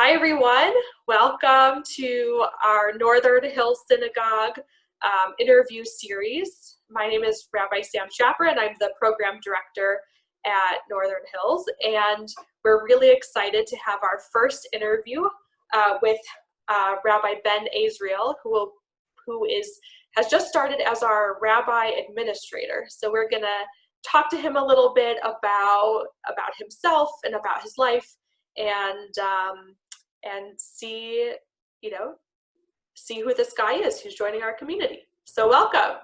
Hi, everyone. Welcome to our Northern Hills Synagogue interview series. My name is Rabbi Sam Schapper, and I'm the program director at Northern Hills. And we're really excited to have our first interview with Rabbi Ben Azriel, who has just started as our Rabbi-Administrator. So we're going to talk to him a little bit about himself and about his life, and see who this guy is who's joining our community. So welcome.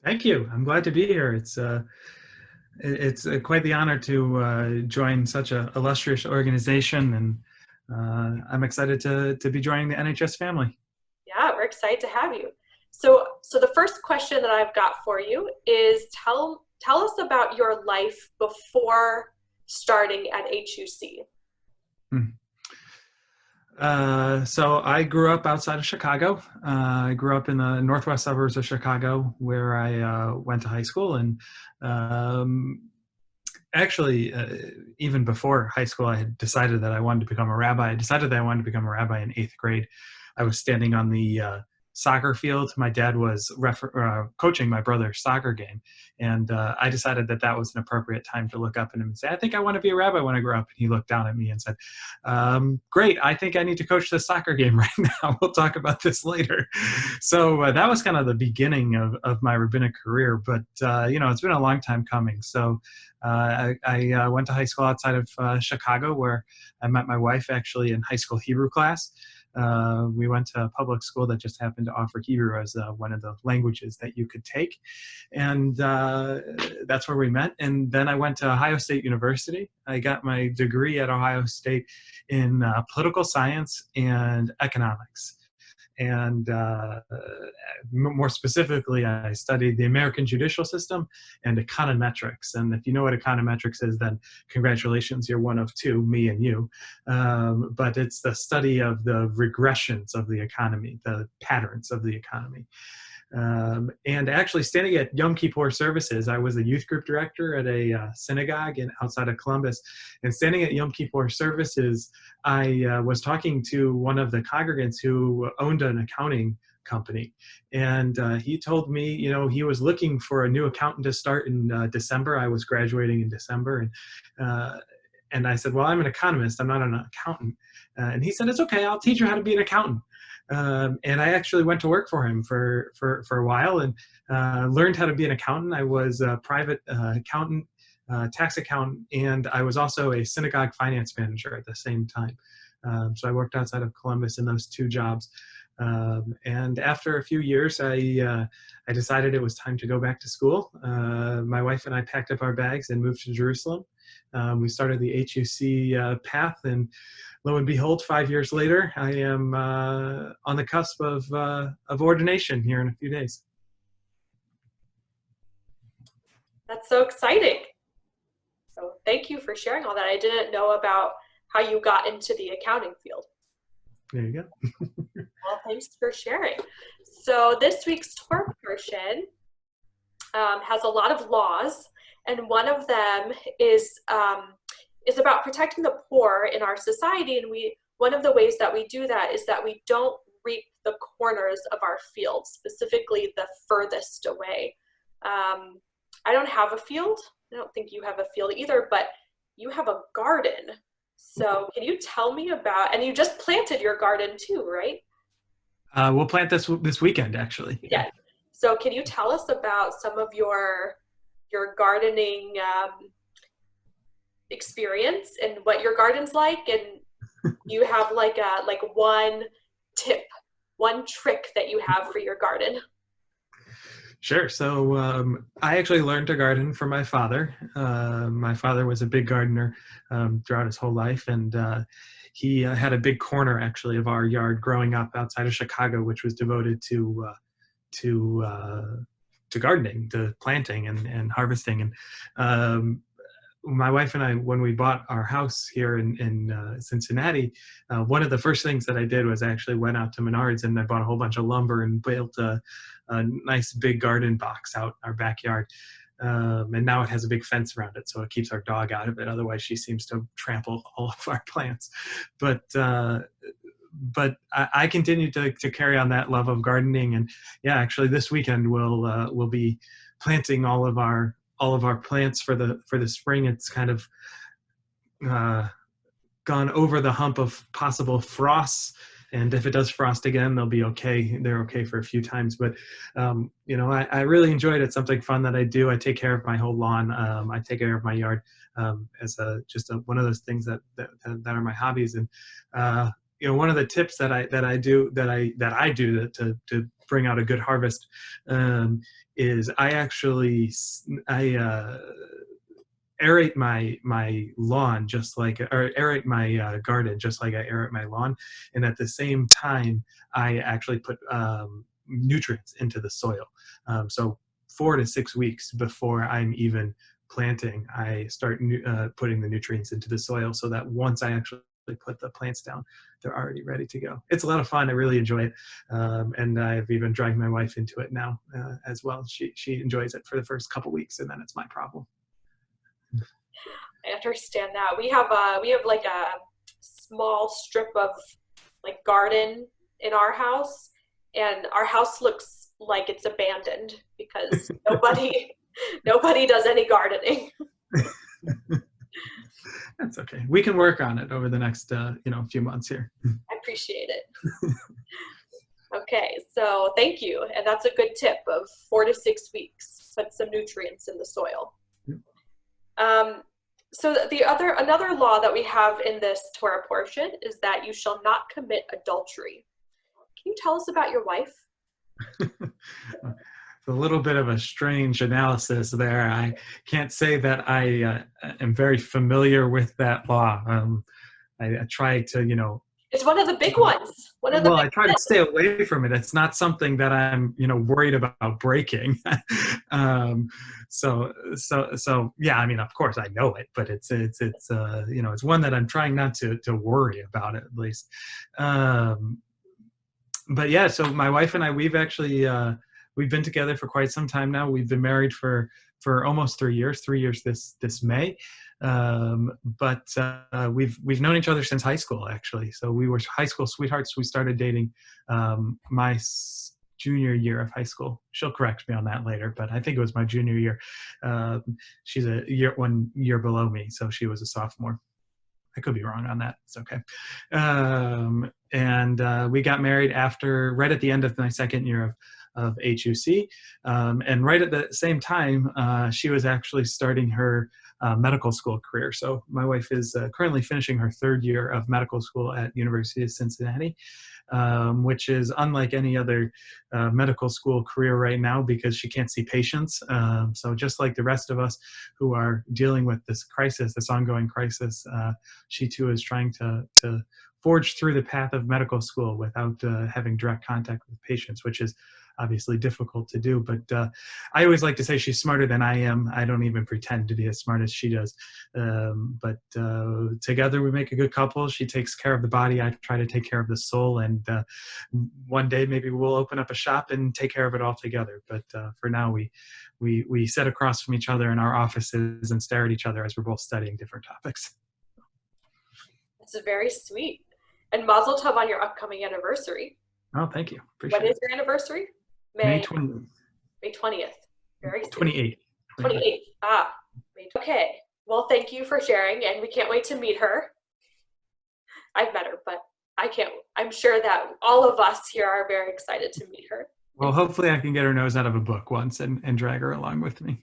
Thank you. I'm glad to be here. It's quite the honor to join such an illustrious organization, and I'm excited to be joining the NHS family. Yeah, we're excited to have you. So the first question that I've got for you is tell us about your life before starting at HUC. So I grew up outside of Chicago. I grew up in the northwest suburbs of Chicago, where I went to high school. And actually, even before high school, I had decided that I wanted to become a rabbi. I decided that I wanted to become a rabbi in 8th grade. I was standing on the soccer field. My dad was coaching my brother's soccer game. And I decided that was an appropriate time to look up at him and say, I think I want to be a rabbi when I grow up. And he looked down at me and said, great, I think I need to coach the soccer game right now. We'll talk about this later. So that was kind of the beginning of my rabbinic career. But, it's been a long time coming. So I went to high school outside of Chicago, where I met my wife actually in high school Hebrew class. We went to a public school that just happened to offer Hebrew as one of the languages that you could take. And that's where we met. And then I went to Ohio State University. I got my degree at Ohio State in political science and economics. And more specifically, I studied the American judicial system and econometrics. And if you know what econometrics is, then congratulations, you're one of two, me and you. But it's the study of the regressions of the economy, the patterns of the economy. And actually standing at Yom Kippur services, I was a youth group director at a synagogue outside of Columbus. And standing at Yom Kippur services, I was talking to one of the congregants who owned an accounting company. And he told me, he was looking for a new accountant to start in December. I was graduating in December. And I said, well, I'm an economist. I'm not an accountant. And he said, it's okay. I'll teach you how to be an accountant. And I actually went to work for him for a while and learned how to be an accountant. I was a private accountant, tax accountant, and I was also a synagogue finance manager at the same time. So I worked outside of Columbus in those two jobs. And after a few years, I decided it was time to go back to school. My wife and I packed up our bags and moved to Jerusalem. We started the HUC path, and lo and behold, 5 years later, I am on the cusp of ordination here in a few days. That's so exciting. So thank you for sharing all that. I didn't know about how you got into the accounting field. There you go. Well, thanks for sharing. So this week's Torah portion has a lot of laws, and one of them is about protecting the poor in our society. And one of the ways that we do that is that we don't reap the corners of our field, specifically the furthest away. I don't have a field. I don't think you have a field either, but you have a garden. So can you tell me about, and you just planted your garden too, right? We'll plant this weekend, actually. Yeah. So can you tell us about some of your gardening experience and what your garden's like? And you have like one tip, one trick that you have for your garden? Sure. So I actually learned to garden from my father. My father was a big gardener throughout his whole life, and he had a big corner actually of our yard growing up outside of Chicago, which was devoted to gardening, to planting and harvesting. And my wife and I, when we bought our house here in Cincinnati, one of the first things that I did was I actually went out to Menards and I bought a whole bunch of lumber and built a nice big garden box out in our backyard. And now it has a big fence around it, so it keeps our dog out of it. Otherwise, she seems to trample all of our plants. But I continue to carry on that love of gardening, and yeah, actually this weekend we'll be planting all of our plants for the spring. It's kind of gone over the hump of possible frosts, and if it does frost again, they'll be okay. They're okay for a few times, but I really enjoyed it. It's something fun that I do. I take care of my whole lawn. I take care of my yard as one of those things that are my hobbies. And one of the tips that I do to bring out a good harvest is I aerate my lawn aerate my garden just like I aerate my lawn, and at the same time I actually put nutrients into the soil. So 4 to 6 weeks before I'm even planting, I start putting the nutrients into the soil, so that once I actually put the plants down, they're already ready to go. It's a lot of fun. I really enjoy it, and I've even dragged my wife into it now as well. She enjoys it for the first couple weeks, and then it's my problem. I understand that. We have like a small strip of like garden in our house, and our house looks like it's abandoned because nobody does any gardening. That's okay. We can work on it over the next few months here. I appreciate it. Okay, so thank you, and that's a good tip of 4 to 6 weeks. Put some nutrients in the soil. Yep. So another law that we have in this Torah portion is that you shall not commit adultery. Can you tell us about your wife? A little bit of a strange analysis there. I can't say that I am very familiar with that law. I try to, It's one of the big ones. I try to stay away from it. It's not something that I'm, worried about breaking. So yeah. I mean, of course I know it, but it's one that I'm trying not to worry about it, at least. But yeah, so my wife and I, we've actually we've been together for quite some time now. We've been married for almost 3 years. 3 years this May. But we've known each other since high school, actually. So we were high school sweethearts. We started dating my junior year of high school. She'll correct me on that later, but I think it was my junior year. She's 1 year below me, so she was a sophomore. I could be wrong on that. It's okay. And we got married right at the end of my second year of HUC. And right at the same time, she was actually starting her medical school career. So my wife is currently finishing her 3rd year of medical school at University of Cincinnati, which is unlike any other medical school career right now because she can't see patients. So just like the rest of us who are dealing with this ongoing crisis, she too is trying to forge through the path of medical school without having direct contact with patients, which is obviously difficult to do. But I always like to say she's smarter than I am. I don't even pretend to be as smart as she does. But together we make a good couple. She takes care of the body. I try to take care of the soul. And one day maybe we'll open up a shop and take care of it all together. But for now, we sit across from each other in our offices and stare at each other as we're both studying different topics. It's very sweet. And Mazel Tov on your upcoming anniversary. Oh, thank you. Appreciate it. When is your anniversary? May 20th. May 20th. Very soon. 28th. 28th. Okay. Well, thank you for sharing, and we can't wait to meet her. I've met her, but I'm sure that all of us here are very excited to meet her. Well, hopefully I can get her nose out of a book once and drag her along with me.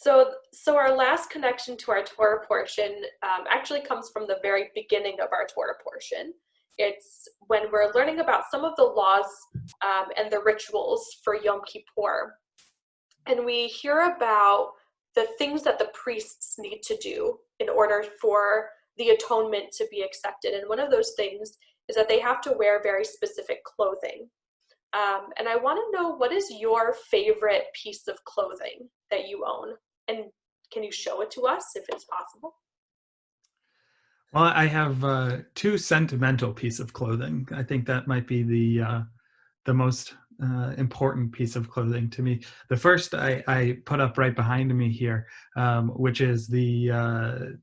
So our last connection to our Torah portion actually comes from the very beginning of our Torah portion. It's when we're learning about some of the laws and the rituals for Yom Kippur. And we hear about the things that the priests need to do in order for the atonement to be accepted. And one of those things is that they have to wear very specific clothing. And I want to know, what is your favorite piece of clothing that you own? And can you show it to us if it's possible? Well, I have 2 sentimental pieces of clothing. I think that might be the most important piece of clothing to me. The first I put up right behind me here, which is the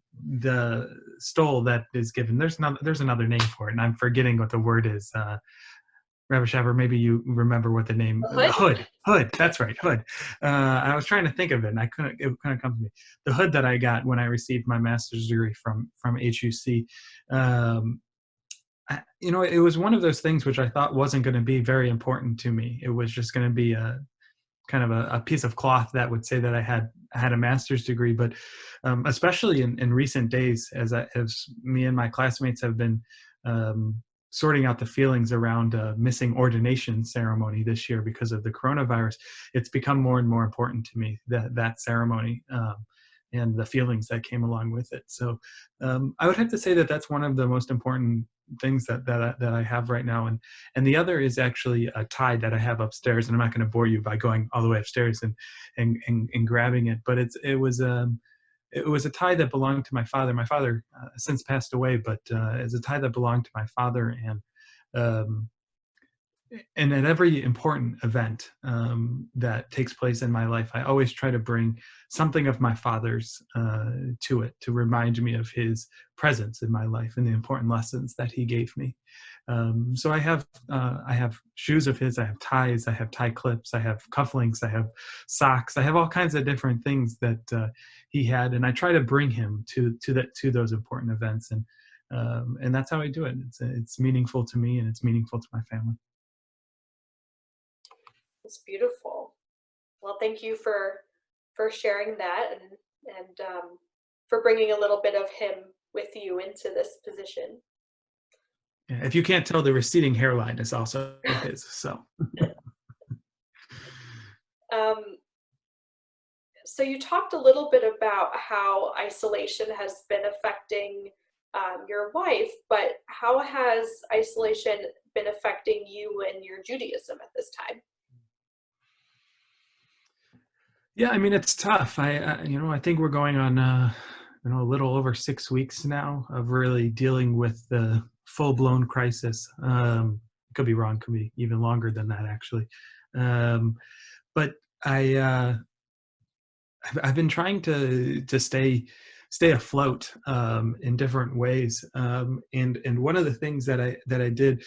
stole that is given. There's another name for it, and I'm forgetting what the word is. Rabbi Shaver, maybe you remember what the name, A hood? hood, that's right, hood. I was trying to think of it, and it couldn't come to me. The hood that I got when I received my master's degree from HUC, it was one of those things which I thought wasn't going to be very important to me. It was just going to be a kind of a piece of cloth that would say that I had a master's degree. But especially in recent days, as me and my classmates have been sorting out the feelings around missing ordination ceremony this year because of the coronavirus, it's become more and more important to me, that ceremony. And the feelings that came along with it. So I would have to say that that's one of the most important things that I have right now. And the other is actually a tie that I have upstairs, and I'm not going to bore you by going all the way upstairs and grabbing it, but it was a tie that belonged to my father. My father since passed away, but it's a tie that belonged to my father. Um, and at every important event that takes place in my life, I always try to bring something of my father's to it, to remind me of his presence in my life and the important lessons that he gave me. So I have shoes of his, I have ties, I have tie clips, I have cufflinks, I have socks, I have all kinds of different things that he had, and I try to bring him to those important events, and that's how I do it. It's meaningful to me, and it's meaningful to my family. It's beautiful. Well, thank you for sharing that, and for bringing a little bit of him with you into this position. Yeah, if you can't tell, the receding hairline is also his. So. So you talked a little bit about how isolation has been affecting your wife, but how has isolation been affecting you and your Judaism at this time? Yeah, I mean, it's tough. I think we're going on a little over 6 weeks now of really dealing with the full-blown crisis. Could be wrong, could be even longer than that, actually. But I've been trying to stay afloat in different ways. And one of the things that I did,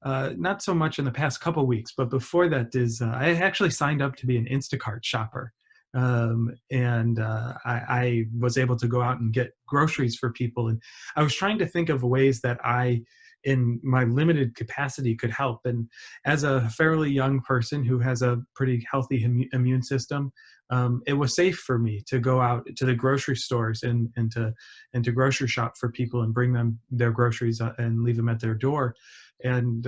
not so much in the past couple weeks, but before that, is I actually signed up to be an Instacart shopper. And I was able to go out and get groceries for people. And I was trying to think of ways that I, in my limited capacity, could help. And as a fairly young person who has a pretty healthy immune system, it was safe for me to go out to the grocery stores and to grocery shop for people and bring them their groceries and leave them at their door. And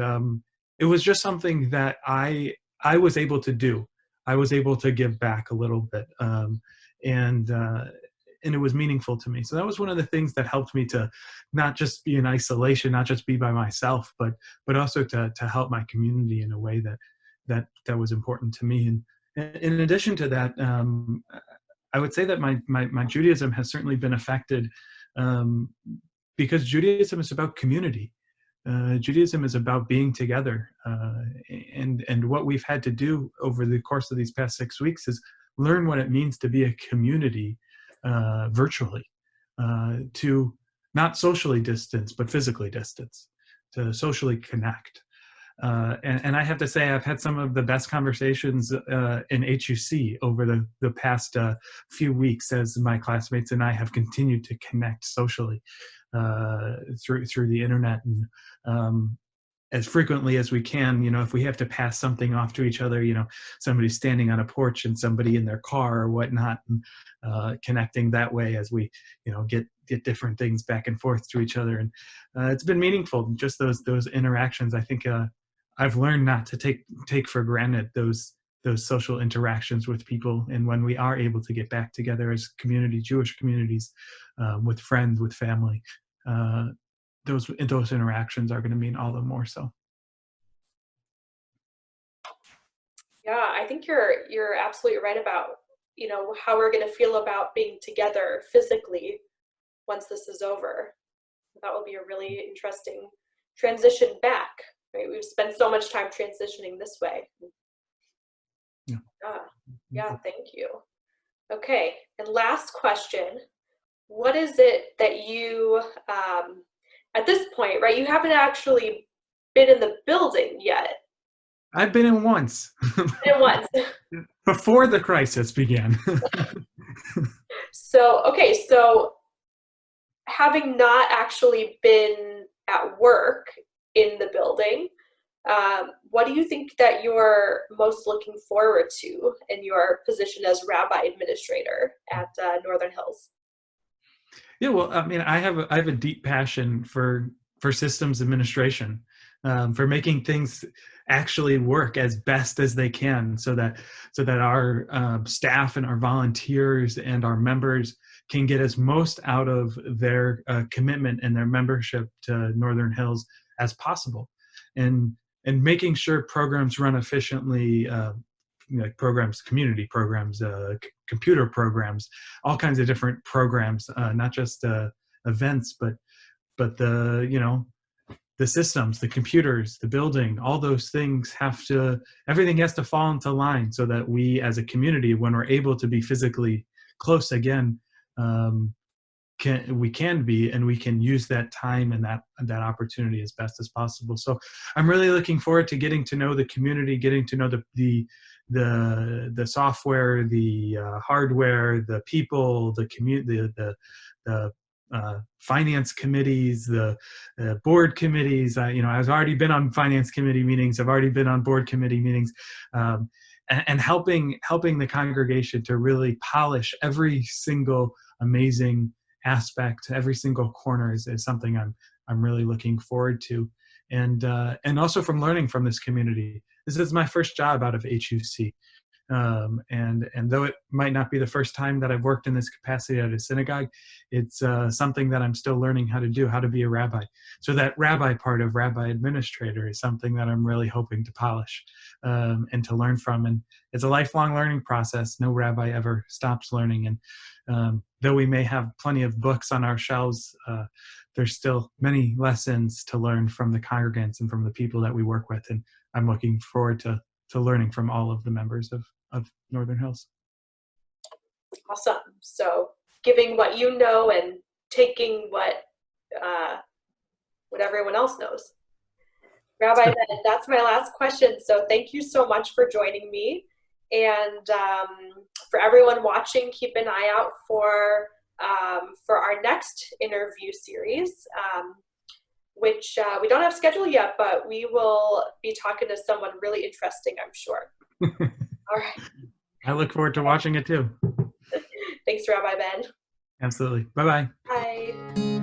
it was just something that I was able to do. I was able to give back a little bit, and it was meaningful to me. So that was one of the things that helped me to not just be in isolation, not just be by myself, but also to help my community in a way that was important to me. And in addition to that, I would say that my Judaism has certainly been affected because Judaism is about community. Judaism is about being together, and what we've had to do over the course of these past 6 weeks is learn what it means to be a community virtually, to not socially distance but physically distance, to socially connect. And I have to say, I've had some of the best conversations in HUC over the past few weeks as my classmates and I have continued to connect socially through the internet, and as frequently as we can. If we have to pass something off to each other, somebody standing on a porch and somebody in their car or whatnot, and connecting that way as we get different things back and forth to each other. And it's been meaningful, just those interactions. I think I've learned not to take for granted those social interactions with people, and when we are able to get back together as Jewish communities, with friends, with family, those interactions are going to mean all the more so. Yeah, I think you're absolutely right about how we're going to feel about being together physically once this is over. That will be a really interesting transition back. Right? We've spent so much time transitioning this way. Yeah. Yeah, thank you. Okay, and last question. What is it that you, at this point, right, you haven't actually been in the building yet. I've been in once. Been once. Before the crisis began. So, okay, so having not actually been at work in the building, what do you think that you're most looking forward to in your position as Rabbi-Administrator at Northern Hills? Yeah, well, I mean, I have a deep passion for systems administration, for making things actually work as best as they can, so that our staff and our volunteers and our members can get as most out of their commitment and their membership to Northern Hills as possible, and making sure programs run efficiently. Like programs, community programs, computer programs, all kinds of different programs, not just events, but the systems, the computers, the building, all those things everything has to fall into line, so that we as a community, when we're able to be physically close again, we can use that time and that opportunity as best as possible. So I'm really looking forward to getting to know the community, getting to know the software, the hardware, the people, the community, the finance committees, the board committees. I've already been on finance committee meetings. I've already been on board committee meetings, and helping the congregation to really polish every single amazing aspect, every single corner is something I'm really looking forward to, and also from learning from this community. This is my first job out of HUC, and though it might not be the first time that I've worked in this capacity at a synagogue, it's something that I'm still learning how to be a rabbi. So that rabbi part of Rabbi-Administrator is something that I'm really hoping to polish, and to learn from. And it's a lifelong learning process. No rabbi ever stops learning. And though we may have plenty of books on our shelves, there's still many lessons to learn from the congregants and from the people that we work with. And I'm looking forward to learning from all of the members of Northern Hills. Awesome. So giving what you know and taking what everyone else knows. Rabbi Ben, that's my last question. So thank you so much for joining me. And for everyone watching, keep an eye out for our next interview series, which we don't have scheduled yet, but we will be talking to someone really interesting, I'm sure. All right. I look forward to watching it too. Thanks, Rabbi Ben. Absolutely. Bye-bye. Bye.